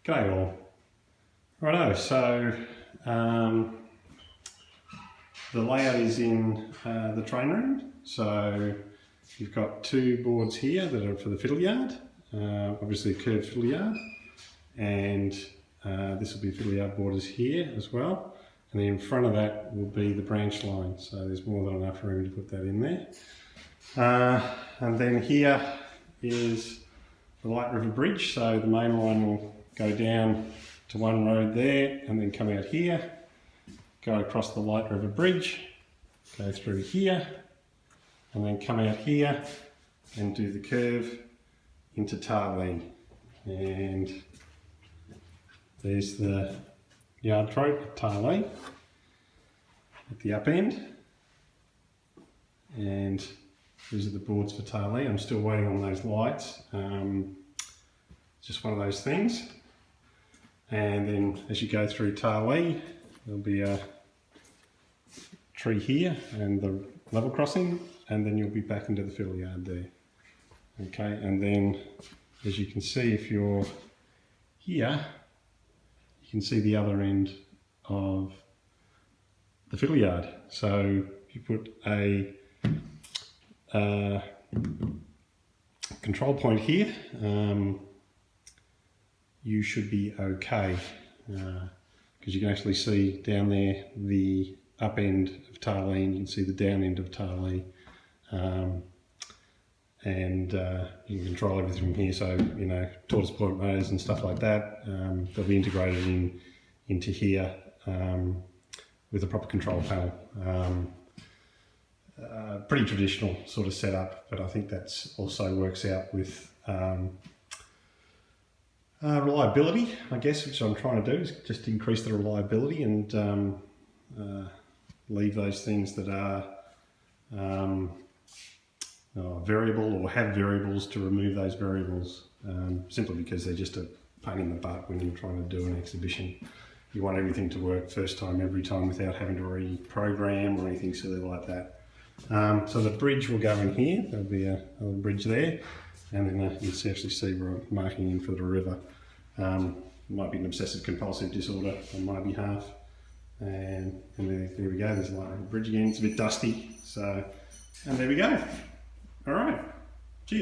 G'day all. Righto, so the layout is in the train room. So you've got two boards here that are for the fiddle yard, obviously a curved fiddle yard, and this will be fiddle yard borders here as well. And then in front of that will be the branch line, so there's more than enough room to put that in there. And then here is the Light River Bridge, so the main line will go down to one road there and then come out here, go across the Light River Bridge, go through here and then come out here and do the curve into Tarlee. And there's the yard throat at Tarlee at the up end, and these are the boards for Tarlee. I'm still waiting on those lights, just one of those things. And then as you go through Tarlee, there'll be a tree here and the level crossing, and then you'll be back into the fiddle yard there. Okay, and then as you can see, if you're here, you can see the other end of the fiddle yard. So if you put a control point here, you should be okay, because you can actually see down there the up end of Tarlee, and you can see the down end of Tarlee, and you can control everything from here. So, you know, tortoise point motors and stuff like that, they'll be integrated into here with a proper control panel. Pretty traditional sort of setup, but I think that's also works out with reliability, I guess, which I'm trying to do, is just increase the reliability and leave those things that are variable, or have variables, to remove those variables, simply because they're just a pain in the butt when you're trying to do an exhibition. You want everything to work first time, every time, without having to reprogram or anything silly like that. So the bridge will go in here. There'll be a little bridge there, and then you can actually see where I'm marking in for the river. It might be an obsessive compulsive disorder on my behalf. And there we go, there's a Light River Bridge again. It's a bit dusty, so, and there we go. All right.